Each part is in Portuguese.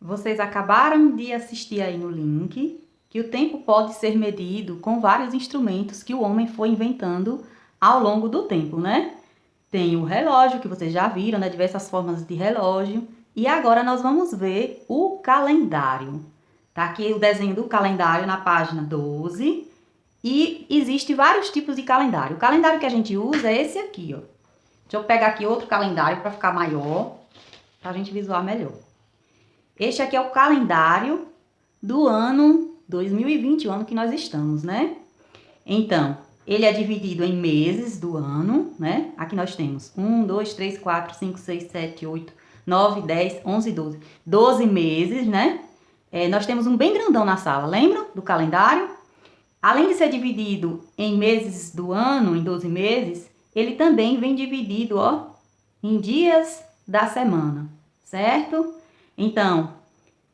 Vocês acabaram de assistir aí no link que o tempo pode ser medido com vários instrumentos que o homem foi inventando ao longo do tempo, né? Tem o relógio, que vocês já viram, né? Diversas formas de relógio. E agora nós vamos ver o calendário. Tá aqui o desenho do calendário na página 12. E existe vários tipos de calendário. O calendário que a gente usa é esse aqui, ó. Deixa eu pegar aqui outro calendário para ficar maior, para a gente visualizar melhor. Este aqui é o calendário do ano 2020, o ano que nós estamos, né? Então, ele é dividido em meses do ano, né? Aqui nós temos 1, 2, 3, 4, 5, 6, 7, 8, 9, 10, 11, 12. 12 meses, né? Nós temos um bem grandão na sala, lembram do calendário? Além de ser dividido em meses do ano, em 12 meses, ele também vem dividido, ó, em dias da semana, certo? Então,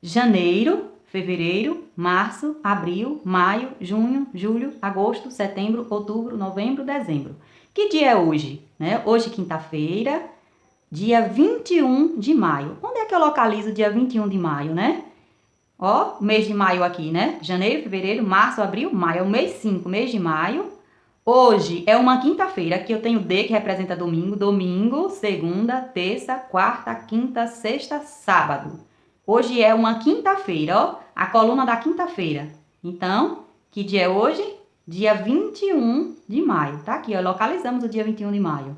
janeiro, fevereiro, março, abril, maio, junho, julho, agosto, setembro, outubro, novembro, dezembro. Que dia é hoje? Né? Hoje, quinta-feira, dia 21 de maio. Onde é que eu localizo o dia 21 de maio, né? Ó, mês de maio aqui, né? Janeiro, fevereiro, março, abril, maio. É o mês 5, mês de maio. Hoje é uma quinta-feira. Aqui eu tenho D, que representa domingo. Domingo, segunda, terça, quarta, quinta, sexta, sábado. Hoje é uma quinta-feira, ó. A coluna da quinta-feira. Então, que dia é hoje? Dia 21 de maio. Tá aqui, ó. Localizamos o dia 21 de maio,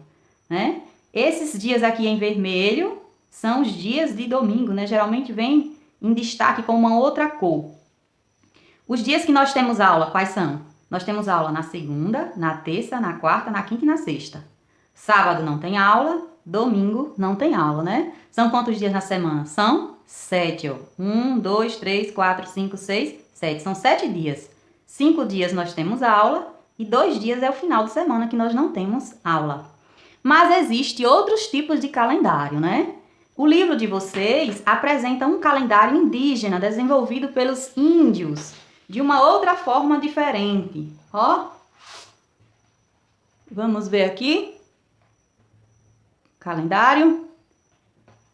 né? Esses dias aqui em vermelho são os dias de domingo, né? Geralmente vem em destaque com uma outra cor. Os dias que nós temos aula, quais são? Nós temos aula na segunda, na terça, na quarta, na quinta e na sexta. Sábado não tem aula, domingo não tem aula, né? São quantos dias na semana? São 7, ó. 1, 2, 3, 4, 5, 6, 7. São 7 dias. 5 dias nós temos aula e 2 dias é o final de semana que nós não temos aula. Mas existe outros tipos de calendário, né? O livro de vocês apresenta um calendário indígena desenvolvido pelos índios de uma outra forma diferente. Ó, vamos ver aqui. Calendário.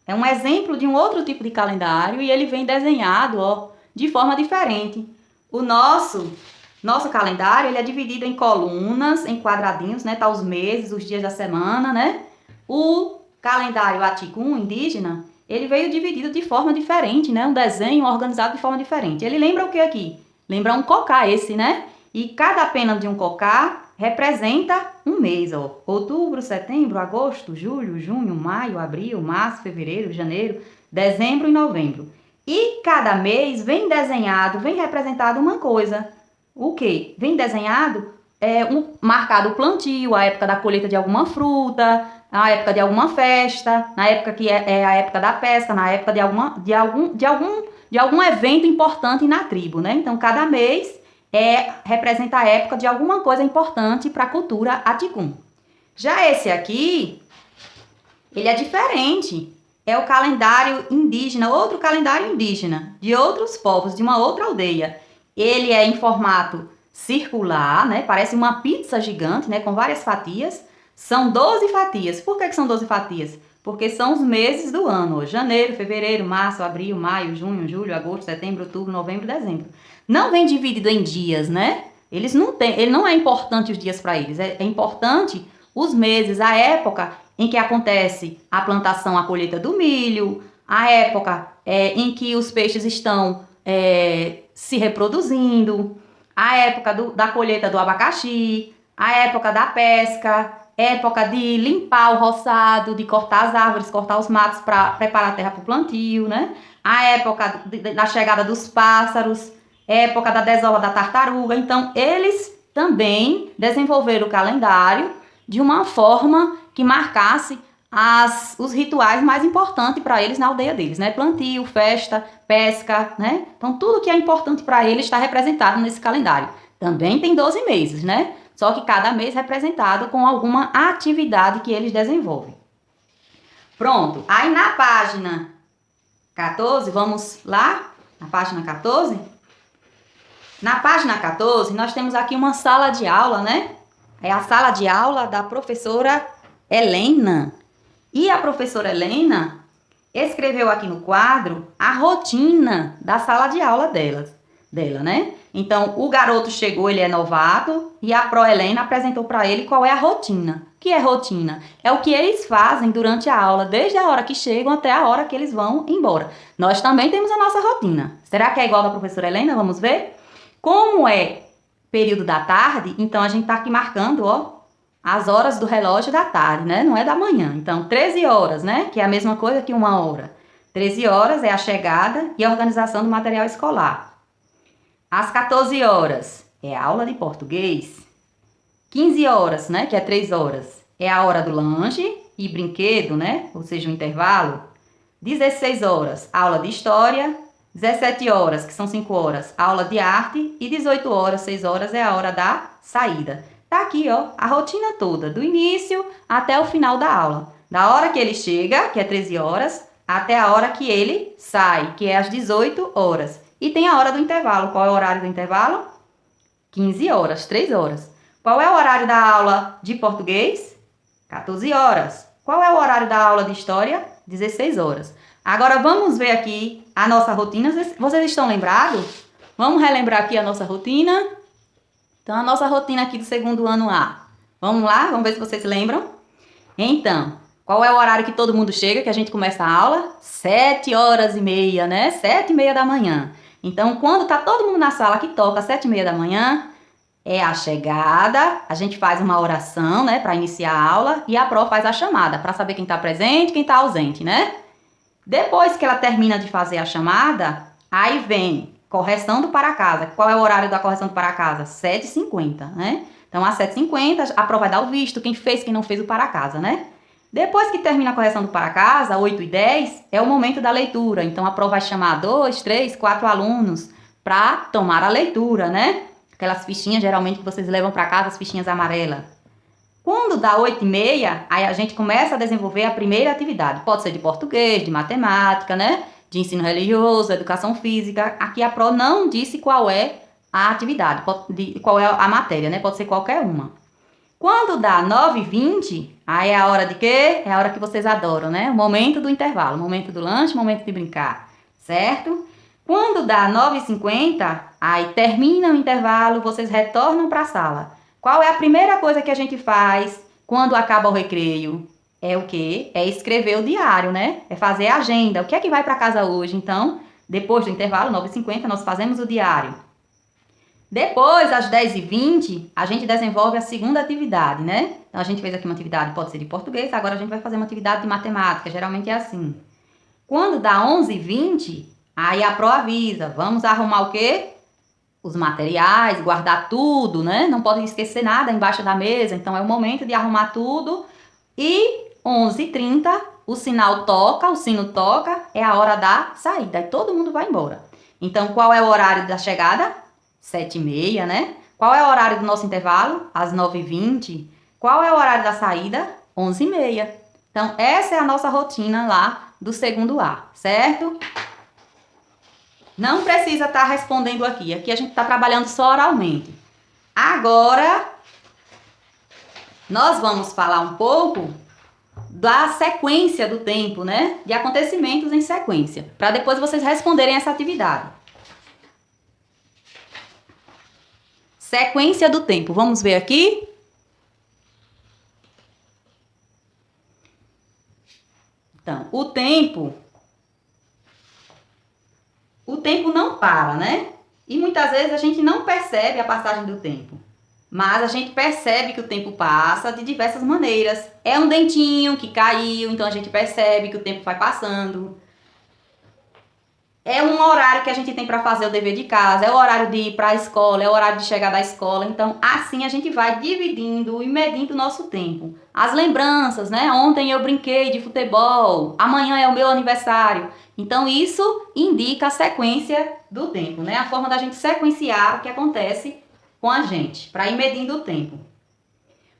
É um exemplo de um outro tipo de calendário e ele vem desenhado, ó, de forma diferente. O nosso calendário, ele é dividido em colunas, em quadradinhos, né? Tá os meses, os dias da semana, né? O calendário Aticum, indígena, ele veio dividido de forma diferente, né? Um desenho organizado de forma diferente. Ele lembra o que aqui? Lembra um cocá esse, né? E cada pena de um cocá representa um mês, ó. Outubro, setembro, agosto, julho, junho, maio, abril, março, fevereiro, janeiro, dezembro e novembro. E cada mês vem desenhado, vem representado uma coisa. O quê? Vem desenhado, marcado o plantio, a época da colheita de alguma fruta, a época de alguma festa, na época que é a época da pesca, na época de algum evento importante na tribo, né? Então, cada mês representa a época de alguma coisa importante para a cultura Aticum. Já esse aqui, ele é diferente. É o calendário indígena, outro calendário indígena, de outros povos, de uma outra aldeia. Ele é em formato circular, né? Parece uma pizza gigante, né? Com várias fatias. São 12 fatias. Por que são 12 fatias? Porque são os meses do ano. Janeiro, fevereiro, março, abril, maio, junho, julho, agosto, setembro, outubro, novembro, dezembro. Não vem dividido em dias, né? Ele não é importante os dias para eles. É importante os meses, a época em que acontece a plantação, a colheita do milho, a época em que os peixes estão se reproduzindo, a época da colheita do abacaxi, a época da pesca, época de limpar o roçado, de cortar as árvores, cortar os matos para preparar a terra para o plantio, né? A época da chegada dos pássaros, época da desova da tartaruga. Então, eles também desenvolveram o calendário de uma forma que marcasse os rituais mais importantes para eles na aldeia deles, né? Plantio, festa, pesca, né? Então, tudo que é importante para eles está representado nesse calendário. Também tem 12 meses, né? Só que cada mês representado com alguma atividade que eles desenvolvem. Pronto. Aí na página 14, vamos lá? Na página 14? Na página 14, nós temos aqui uma sala de aula, né? É a sala de aula da professora Helena. E a professora Helena, escreveu aqui no quadro a rotina da sala de aula dela, né? Então, o garoto chegou, ele é novato, e a Pro Helena apresentou para ele qual é a rotina. O que é rotina? É o que eles fazem durante a aula, desde a hora que chegam até a hora que eles vão embora. Nós também temos a nossa rotina. Será que é igual da professora Helena? Vamos ver? Como é período da tarde, então a gente tá aqui marcando, ó, as horas do relógio da tarde, né? Não é da manhã. Então, 13 horas, né? Que é a mesma coisa que 1 hora. 13 horas é a chegada e a organização do material escolar. Às 14 horas é a aula de português. 15 horas, né? Que é 3 horas. É a hora do lanche e brinquedo, né? Ou seja, o intervalo. 16 horas, aula de história. 17 horas, que são 5 horas, aula de arte. E 18 horas, 6 horas, é a hora da saída. Tá aqui, ó, a rotina toda, do início até o final da aula. Da hora que ele chega, que é 13 horas, até a hora que ele sai, que é às 18 horas. E tem a hora do intervalo. Qual é o horário do intervalo? 15 horas, 3 horas. Qual é o horário da aula de português? 14 horas. Qual é o horário da aula de história? 16 horas. Agora vamos ver aqui a nossa rotina. Vocês estão lembrados? Vamos relembrar aqui a nossa rotina? Então, a nossa rotina aqui do segundo ano A. Vamos lá? Vamos ver se vocês lembram? Então, qual é o horário que todo mundo chega, que a gente começa a aula? 7h30, né? 7h30 da manhã. Então, quando tá todo mundo na sala que toca 7h30 da manhã, é a chegada, a gente faz uma oração, né, para iniciar a aula, e a Pro faz a chamada, para saber quem tá presente e quem tá ausente, né? Depois que ela termina de fazer a chamada, aí vem correção do para casa. Qual é o horário da correção do para casa? 7h50, né? Então, às 7h50, a Pro vai dar o visto, quem fez, quem não fez o para casa, né? Depois que termina a correção do para casa, 8h10, é o momento da leitura. Então, a Pro vai chamar 2, 3, 4 alunos para tomar a leitura, né? Aquelas fichinhas, geralmente, que vocês levam para casa, as fichinhas amarelas. Quando dá 8h30, aí a gente começa a desenvolver a primeira atividade. Pode ser de português, de matemática, né? De ensino religioso, educação física. Aqui a Pro não disse qual é a atividade, qual é a matéria, né? Pode ser qualquer uma. Quando dá 9h20, aí é a hora de quê? É a hora que vocês adoram, né? O momento do intervalo, o momento do lanche, o momento de brincar, certo? Quando dá 9h50, aí termina o intervalo, vocês retornam para a sala. Qual é a primeira coisa que a gente faz quando acaba o recreio? É o quê? É escrever o diário, né? É fazer a agenda. O que é que vai para casa hoje? Então, depois do intervalo, 9h50, nós fazemos o diário. Depois, às 10h20, a gente desenvolve a segunda atividade, né? Então, a gente fez aqui uma atividade, pode ser de português, agora a gente vai fazer uma atividade de matemática, geralmente é assim. Quando dá 11h20, aí a Pro avisa, vamos arrumar o quê? Os materiais, guardar tudo, né? Não pode esquecer nada embaixo da mesa, então é o momento de arrumar tudo. E 11h30, o sino toca, é a hora da saída, e todo mundo vai embora. Então, qual é o horário da chegada? 7h30, né? Qual é o horário do nosso intervalo? Às 9h20. Qual é o horário da saída? 11h30. Então, essa é a nossa rotina lá do segundo A, certo? Não precisa estar respondendo aqui. Aqui a gente está trabalhando só oralmente. Agora, nós vamos falar um pouco da sequência do tempo, né? De acontecimentos em sequência. Para depois vocês responderem essa atividade. Sequência do tempo. Vamos ver aqui? Então, o tempo não para, né? E muitas vezes a gente não percebe a passagem do tempo. Mas a gente percebe que o tempo passa de diversas maneiras. É um dentinho que caiu, então a gente percebe que o tempo vai passando. É um horário que a gente tem para fazer o dever de casa, é o horário de ir para a escola, é o horário de chegar da escola. Então, assim a gente vai dividindo e medindo o nosso tempo. As lembranças, né? Ontem eu brinquei de futebol, amanhã é o meu aniversário. Então, isso indica a sequência do tempo, né? A forma da gente sequenciar o que acontece com a gente, para ir medindo o tempo.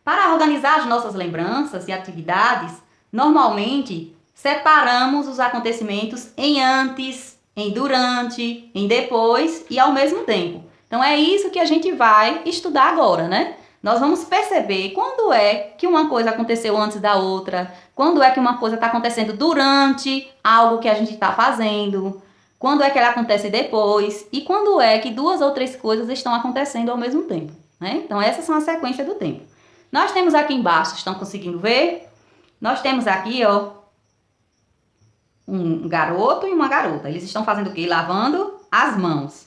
Para organizar as nossas lembranças e atividades, normalmente separamos os acontecimentos em antes, em durante, em depois e ao mesmo tempo. Então é isso que a gente vai estudar agora, né? Nós vamos perceber quando é que uma coisa aconteceu antes da outra, Quando é que uma coisa está acontecendo durante algo que a gente está fazendo? Quando é que ela acontece depois? E quando é que 2 ou 3 coisas estão acontecendo ao mesmo tempo, né? Então, essas são as sequências do tempo. Nós temos aqui embaixo, estão conseguindo ver? Nós temos aqui, ó, um garoto e uma garota. Eles estão fazendo o quê? Lavando as mãos.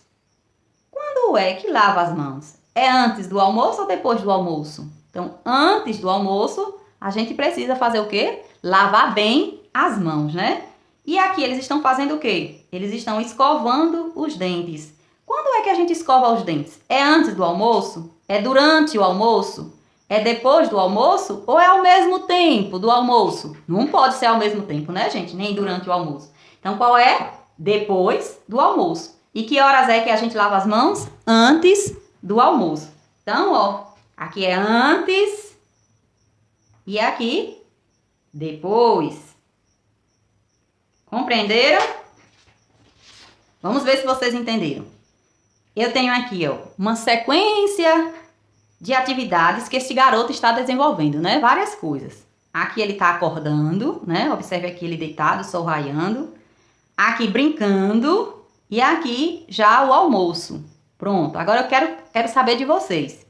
Quando é que lava as mãos? É antes do almoço ou depois do almoço? Então, antes do almoço, a gente precisa fazer o quê? Lavar bem as mãos, né? E aqui eles estão fazendo o quê? Eles estão escovando os dentes. Quando é que a gente escova os dentes? É antes do almoço? É durante o almoço? É depois do almoço? Ou é ao mesmo tempo do almoço? Não pode ser ao mesmo tempo, né, gente? Nem durante o almoço. Então, qual é? Depois do almoço. E que horas é que a gente lava as mãos? Antes do almoço. Então, ó, aqui é antes e aqui depois. Compreenderam? Vamos ver se vocês entenderam. Eu tenho aqui, ó, uma sequência de atividades que esse garoto está desenvolvendo, né? Várias coisas. Aqui ele está acordando, né? Observe aqui ele deitado, sol raiando. Aqui brincando. E aqui já o almoço. Pronto, agora eu quero saber de vocês.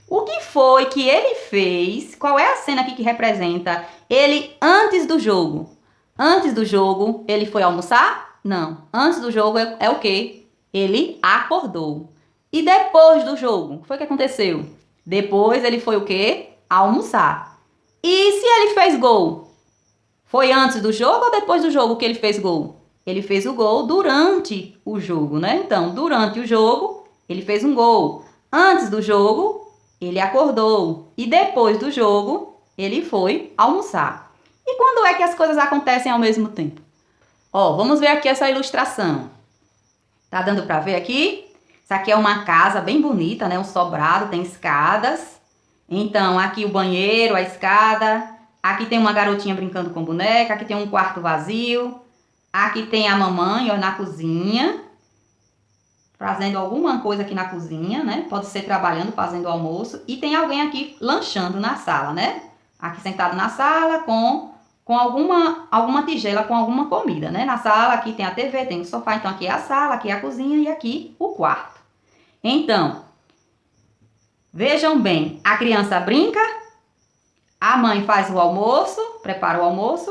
O que foi que ele fez? Qual é a cena aqui que representa ele antes do jogo? Antes do jogo, ele foi almoçar? Não. Antes do jogo é o quê? Ele acordou. E depois do jogo, o que foi que aconteceu? Depois ele foi o quê? Almoçar. E se ele fez gol? Foi antes do jogo ou depois do jogo que ele fez gol? Ele fez o gol durante o jogo, né? Então, durante o jogo, ele fez um gol. Antes do jogo, ele acordou. E depois do jogo, ele foi almoçar. E quando é que as coisas acontecem ao mesmo tempo? Ó, vamos ver aqui essa ilustração. Tá dando pra ver aqui? Isso aqui é uma casa bem bonita, né? Um sobrado, tem escadas. Então, aqui o banheiro, a escada. Aqui tem uma garotinha brincando com boneca. Aqui tem um quarto vazio. Aqui tem a mamãe, ó, na cozinha. Fazendo alguma coisa aqui na cozinha, né? Pode ser trabalhando, fazendo almoço. E tem alguém aqui lanchando na sala, né? Aqui sentado na sala com alguma tigela com alguma comida, né? Na sala aqui tem a TV, tem o sofá. Então, aqui é a sala, aqui é a cozinha e aqui o quarto. Então, vejam bem, a criança brinca, a mãe faz o almoço, prepara o almoço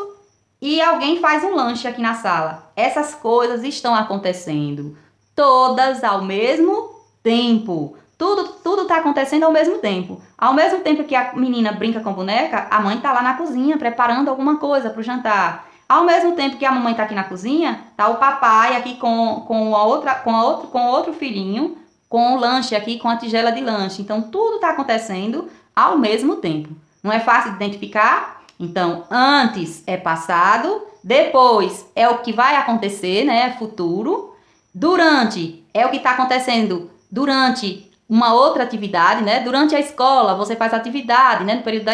e alguém faz um lanche aqui na sala. Essas coisas estão acontecendo todas ao mesmo tempo. Tudo tá acontecendo ao mesmo tempo. Ao mesmo tempo que a menina brinca com boneca, a mãe tá lá na cozinha preparando alguma coisa pro jantar. Ao mesmo tempo que a mamãe tá aqui na cozinha, tá o papai aqui com outro filhinho, com o lanche aqui, com a tigela de lanche. Então, tudo tá acontecendo ao mesmo tempo. Não é fácil de identificar? Então, antes é passado, depois é o que vai acontecer, né? É futuro. Durante é o que está acontecendo durante uma outra atividade, né? Durante a escola, você faz atividade, né? No período da